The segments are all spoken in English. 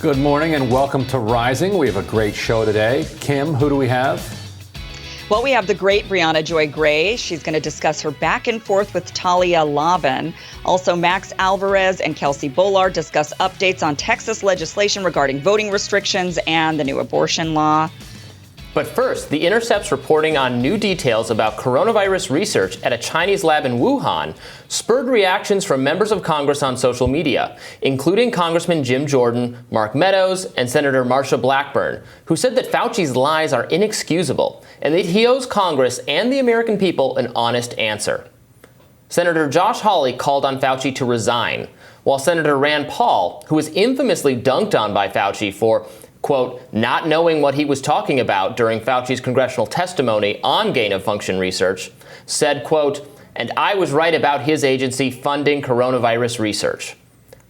Good morning and welcome to Rising. We have a great show today. Kim, who do we have? Well, we have the great Brianna Joy Gray. She's going to discuss her back and forth with Talia Lavin. Also, Max Alvarez and Kelsey Bolar discuss updates on Texas legislation regarding voting restrictions and the new abortion law. But first, The Intercept's reporting on new details about coronavirus research at a Chinese lab in Wuhan spurred reactions from members of Congress on social media, including Congressman Jim Jordan, Mark Meadows, and Senator Marsha Blackburn, who said that Fauci's lies are inexcusable and that he owes Congress and the American people an honest answer. Senator Josh Hawley called on Fauci to resign, while Senator Rand Paul, who was infamously dunked on by Fauci for quote, not knowing what he was talking about during Fauci's congressional testimony on gain-of-function research, said, quote, and I was right about his agency funding coronavirus research.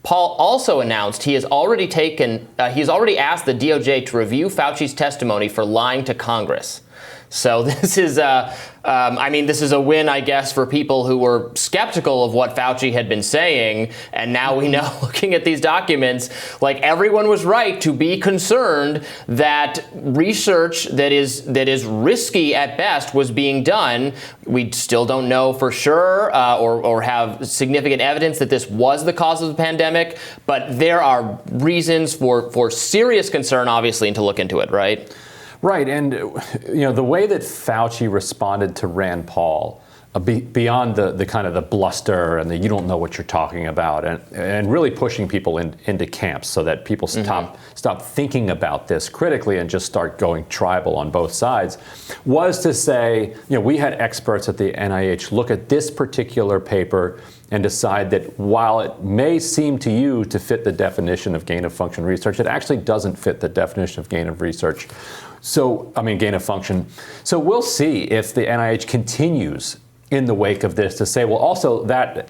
Paul also announced he has already asked the DOJ to review Fauci's testimony for lying to Congress. So this is this is a win, I guess, for people who were skeptical of what Fauci had been saying. And now we know, looking at these documents, like everyone was right to be concerned that research that is risky at best was being done. We still don't know for sure or have significant evidence that this was the cause of the pandemic. But there are reasons for serious concern, obviously, and to look into it, right? Right, and the way that Fauci responded to Rand Paul, beyond the kind of the bluster and the you don't know what you're talking about, and really pushing people into camps so that people stop thinking about this critically and just start going tribal on both sides, was to say, we had experts at the NIH look at this particular paper and decide that while it may seem to you to fit the definition of gain-of-function research, it actually doesn't fit the definition of gain of function. So we'll see if the NIH continues in the wake of this to say, well, also that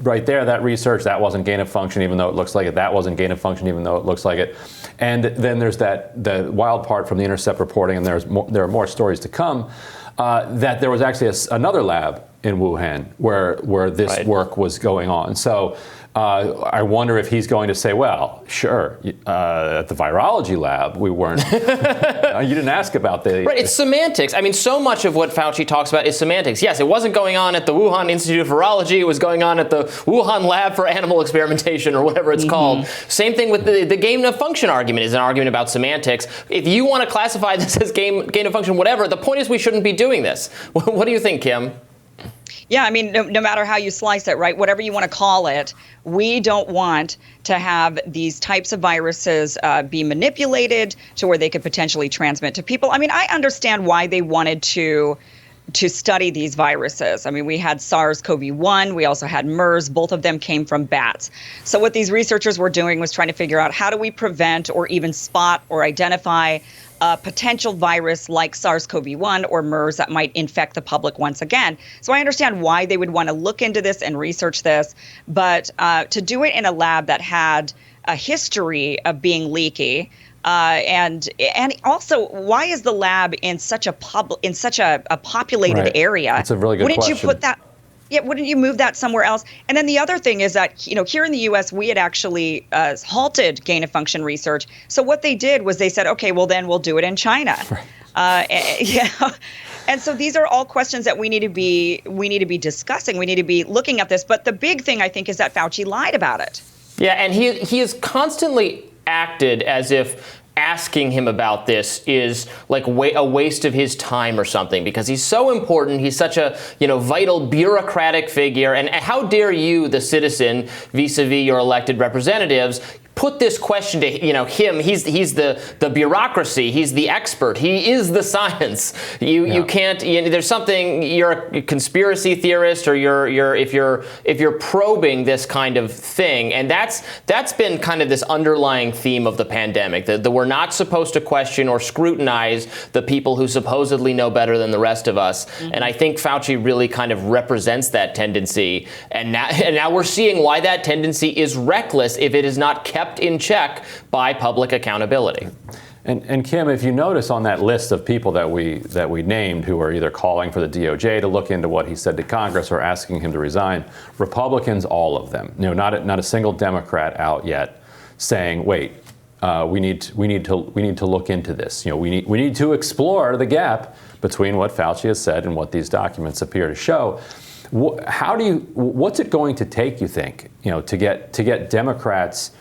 right there, that research, that wasn't gain of function, even though it looks like it. That wasn't gain of function, even though it looks like it. And then there's the wild part from the Intercept reporting, and there are more stories to come, that there was actually another lab in Wuhan where this work was going on. So I wonder if he's going to say, well, sure, at the virology lab, we weren't. You didn't ask about the... Right, it's semantics. I mean, so much of what Fauci talks about is semantics. Yes, it wasn't going on at the Wuhan Institute of Virology. It was going on at the Wuhan Lab for Animal Experimentation, or whatever it's called. Same thing with the gain of function argument is an argument about semantics. If you want to classify this as gain of function, whatever, the point is we shouldn't be doing this. What do you think, Kim? Yeah, I mean, no matter how you slice it, right, whatever you want to call it, we don't want to have these types of viruses be manipulated to where they could potentially transmit to people. I mean, I understand why they wanted to study these viruses. I mean, we had SARS-CoV-1, we also had MERS, both of them came from bats. So what these researchers were doing was trying to figure out how do we prevent or even spot or identify a potential virus like SARS-CoV-1 or MERS that might infect the public once again. So I understand why they would want to look into this and research this, but to do it in a lab that had a history of being leaky, and also, why is the lab in such a populated area? That's a really good question. Wouldn't you put that? Yeah, wouldn't you move that somewhere else? And then the other thing is that, here in the U.S., we had actually halted gain-of-function research. So what they did was they said, okay, well, then we'll do it in China. Right. And so these are all questions that we need to be discussing. We need to be looking at this. But the big thing, I think, is that Fauci lied about it. Yeah, and he has constantly acted as if asking him about this is like a waste of his time or something, because he's so important. He's such a vital bureaucratic figure. And how dare you, the citizen, vis-a-vis your elected representatives, put this question to him. He's the bureaucracy. He's the expert. He is the science. You can't. There's something. You're a conspiracy theorist, or if you're probing this kind of thing, and that's been kind of this underlying theme of the pandemic. That we're not supposed to question or scrutinize the people who supposedly know better than the rest of us. And I think Fauci really kind of represents that tendency. And now we're seeing why that tendency is reckless if it is not kept in check by public accountability. And Kim, if you notice on that list of people that we named who are either calling for the DOJ to look into what he said to Congress or asking him to resign, Republicans, all of them, not a single Democrat out yet saying, wait, we need to look into this. We need to explore the gap between what Fauci has said and what these documents appear to show. What's it going to take, you think, to get Democrats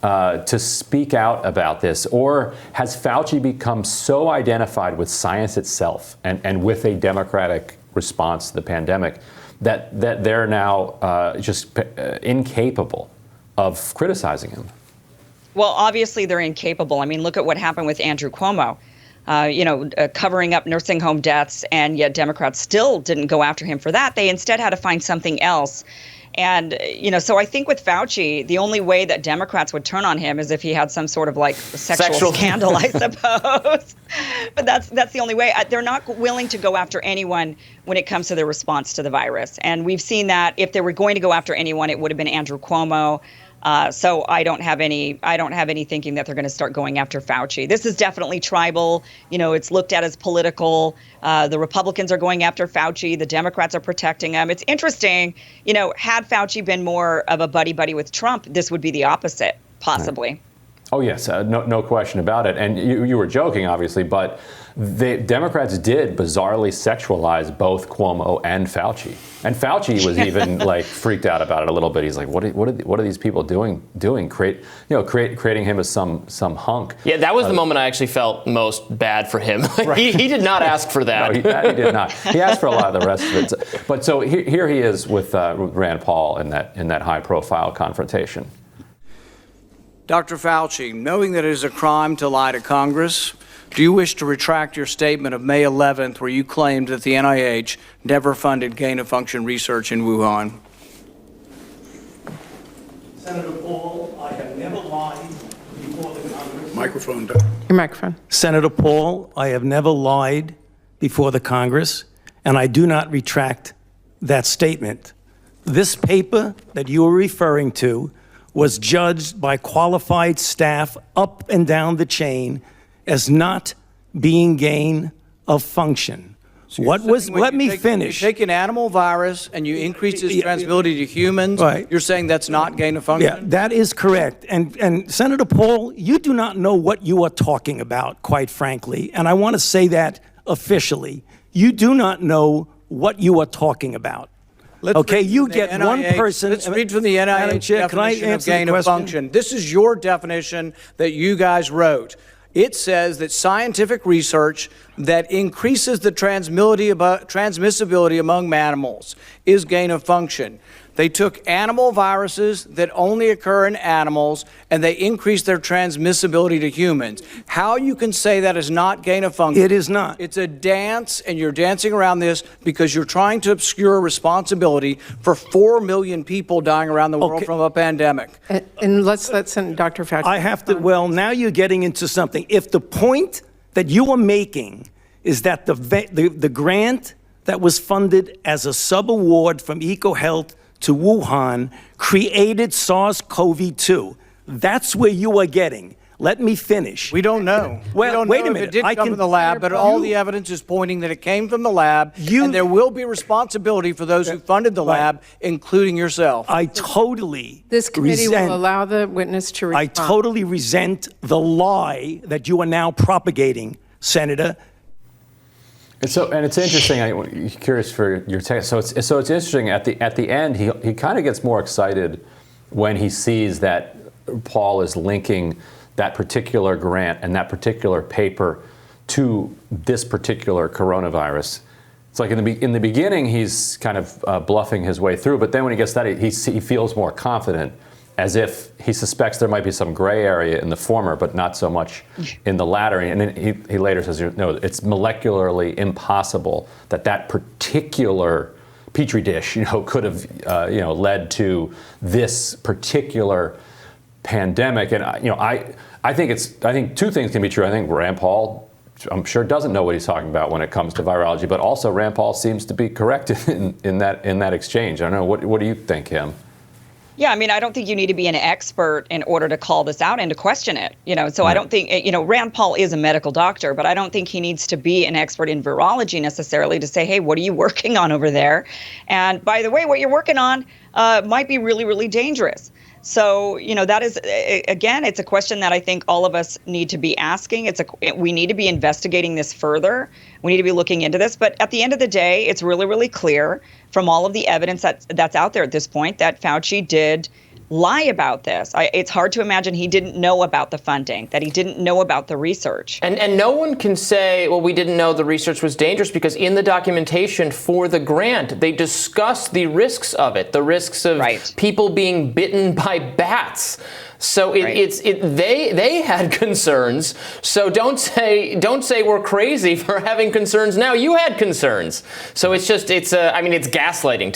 to speak out about this? Or has Fauci become so identified with science itself and with a Democratic response to the pandemic that they're now just incapable of criticizing him? Well, obviously they're incapable. I mean, look at what happened with Andrew Cuomo, covering up nursing home deaths, and yet Democrats still didn't go after him for that. They instead had to find something else. And, so I think with Fauci, the only way that Democrats would turn on him is if he had some sort of sexual scandal, I suppose. But that's the only way. They're not willing to go after anyone when it comes to their response to the virus. And we've seen that if they were going to go after anyone, it would have been Andrew Cuomo. So I don't have any thinking that they're going to start going after Fauci. This is definitely tribal. It's looked at as political. The Republicans are going after Fauci. The Democrats are protecting him. It's interesting. Had Fauci been more of a buddy with Trump, this would be the opposite, possibly. Right. Oh, yes. No question about it. And you were joking, obviously, but the Democrats did bizarrely sexualize both Cuomo and Fauci. And Fauci was even freaked out about it a little bit. He's like, what are these people doing? Creating him as some hunk. Yeah, that was the moment I actually felt most bad for him. Right. he did not ask for that. No, he did not. He asked for a lot of the rest of it. But so here he is with Rand Paul in that high-profile confrontation. Dr. Fauci, knowing that it is a crime to lie to Congress, do you wish to retract your statement of May 11th where you claimed that the NIH never funded gain-of-function research in Wuhan? Senator Paul, I have never lied before the Congress. Microphone. Your microphone. Senator Paul, I have never lied before the Congress, and I do not retract that statement. This paper that you are referring to was judged by qualified staff up and down the chain as not being gain of function. So let me finish. You take an animal virus and you increase its transmissibility to humans. Right. You're saying that's not gain of function? Yeah, that is correct. And Senator Paul, you do not know what you are talking about, quite frankly. And I want to say that officially. You do not know what you are talking about. Okay, you get one person. Let's read from the NIH definition of gain of function. This is your definition that you guys wrote. It says that scientific research that increases the transmissibility among mammals is gain of function. They took animal viruses that only occur in animals and they increased their transmissibility to humans. How you can say that is not gain of function? It is not. It's a dance, and you're dancing around this because you're trying to obscure responsibility for 4 million people dying around the world from a pandemic. And let's let Dr. Fauci. I have to, well, now you're getting into something. If the point that you are making is that the grant that was funded as a sub-award from EcoHealth to Wuhan created SARS-CoV-2. That's where you are getting. Let me finish. We don't know. Well, we don't wait know a minute. If it did come from the lab, but all the evidence is pointing that it came from the lab, and there will be responsibility for those who funded the lab, including yourself. I totally This committee will allow the witness to respond. I totally resent the lie that you are now propagating, Senator. And it's interesting. I'm curious for your take. So it's interesting. At the end, he kind of gets more excited when he sees that Paul is linking that particular grant and that particular paper to this particular coronavirus. It's like in the beginning, he's kind of bluffing his way through, but then when he gets that, he feels more confident, as if he suspects there might be some gray area in the former, but not so much in the latter. And then he later says, no, it's molecularly impossible that particular petri dish, could have, led to this particular pandemic. And I think two things can be true. I think Rand Paul, I'm sure, doesn't know what he's talking about when it comes to virology, but also Rand Paul seems to be correct in that exchange. I don't know. What do you think, Kim? Yeah, I mean, I don't think you need to be an expert in order to call this out and to question it. So right. I don't think, Rand Paul is a medical doctor, but I don't think he needs to be an expert in virology necessarily to say, hey, what are you working on over there? And by the way, what you're working on might be really, really dangerous. So, that is, again, it's a question that I think all of us need to be asking. We need to be investigating this further. We need to be looking into this. But at the end of the day, it's really, really clear from all of the evidence that's out there at this point that Fauci did lie about this. It's hard to imagine he didn't know about the funding, that he didn't know about the research. And no one can say, well, we didn't know the research was dangerous, because in the documentation for the grant, they discuss the risks of it, the risks of people being bitten by bats. So they had concerns. So don't say we're crazy for having concerns now. You had concerns. So it's gaslighting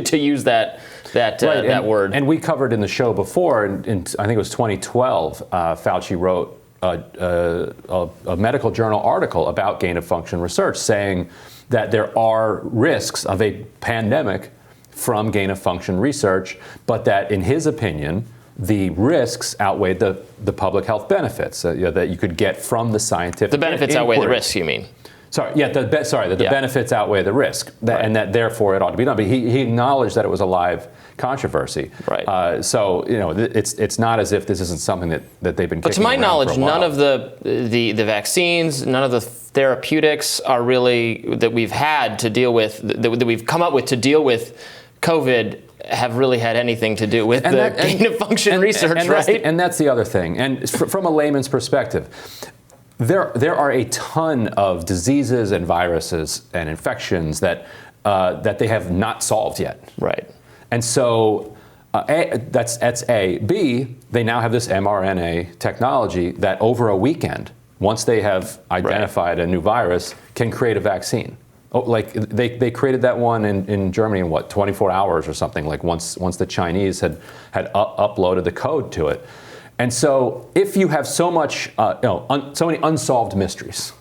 to use that word. And we covered in the show before, in I think it was 2012, Fauci wrote a medical journal article about gain-of-function research saying that there are risks of a pandemic from gain-of-function research, but that in his opinion, the risks outweighed the public health benefits that you could get from the scientific The benefits inquiry. outweigh the risks, you mean? The benefits outweigh the risk, and that therefore it ought to be done. But he acknowledged that it was a live controversy. Right. So it's not as if this isn't something that they've been. But to my knowledge, none of the vaccines, none of the therapeutics are really that we've had to deal with, that we've come up with to deal with COVID, have really had anything to do with gain-of-function research, right? And that's the other thing. And from a layman's perspective, there are a ton of diseases and viruses and infections that they have not solved yet. Right. And so that's A. B, they now have this mRNA technology that over a weekend, once they have identified a new virus, can create a vaccine. Like they created that one in Germany in 24 hours or something, like once the Chinese had uploaded the code to it. And so if you have so many unsolved mysteries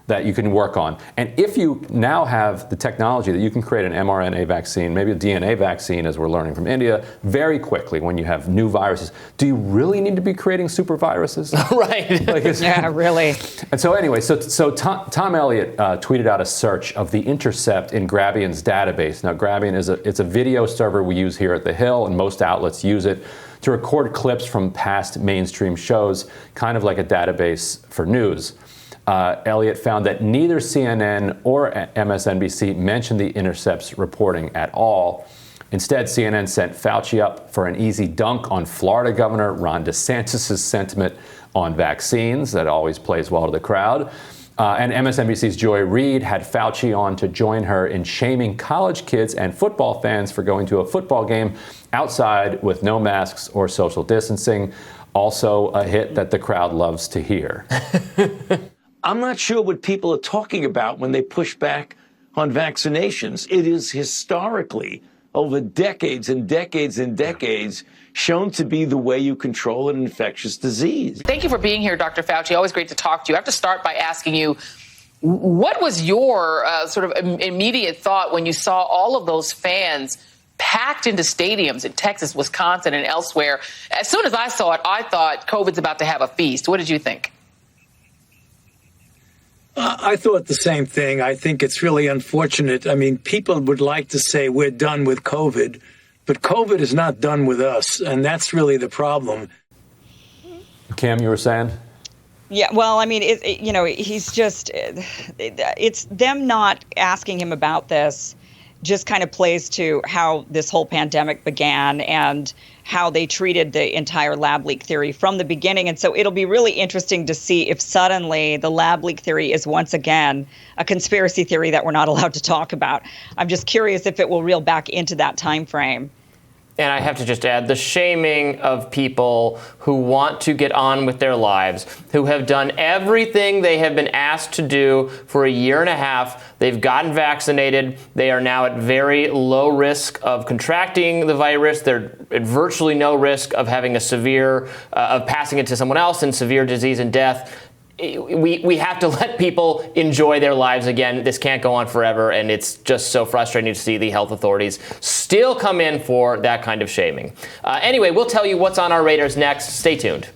that you can work on, and if you now have the technology that you can create an mRNA vaccine, maybe a DNA vaccine, as we're learning from India, very quickly when you have new viruses, do you really need to be creating super viruses? Right. Yeah, really. And so anyway, so Tom Elliott tweeted out a search of the Intercept in Grabbian's database. Now, Grabbian it's a video server we use here at The Hill, and most outlets use it to record clips from past mainstream shows, kind of like a database for news. Elliott found that neither CNN or MSNBC mentioned the Intercept's reporting at all. Instead, CNN sent Fauci up for an easy dunk on Florida Governor Ron DeSantis' sentiment on vaccines. That always plays well to the crowd. And MSNBC's Joy Reid had Fauci on to join her in shaming college kids and football fans for going to a football game outside with no masks or social distancing. Also a hit that the crowd loves to hear. I'm not sure what people are talking about when they push back on vaccinations. It is historically, over decades and decades and decades, shown to be the way you control an infectious disease. Thank you for being here, Dr. Fauci. Always great to talk to you. I have to start by asking you, what was your sort of immediate thought when you saw all of those fans packed into stadiums in Texas, Wisconsin, and elsewhere? As soon as I saw it, I thought COVID's about to have a feast. What did you think? I thought the same thing. I think it's really unfortunate. I mean, people would like to say we're done with COVID, but COVID is not done with us, and that's really the problem. Cam, you were saying? Yeah, well, I mean, he's just, it's them not asking him about this just kind of plays to how this whole pandemic began and how they treated the entire lab leak theory from the beginning. And so it'll be really interesting to see if suddenly the lab leak theory is once again a conspiracy theory that we're not allowed to talk about. I'm just curious if it will reel back into that time frame. And I have to just add the shaming of people who want to get on with their lives, who have done everything they have been asked to do for a year and a half. They've gotten vaccinated. They are now at very low risk of contracting the virus. They're at virtually no risk of having of passing it to someone else in severe disease and death. We have to let people enjoy their lives again. This can't go on forever, and it's just so frustrating to see the health authorities still come in for that kind of shaming. Anyway, we'll tell you what's on our radars next. Stay tuned.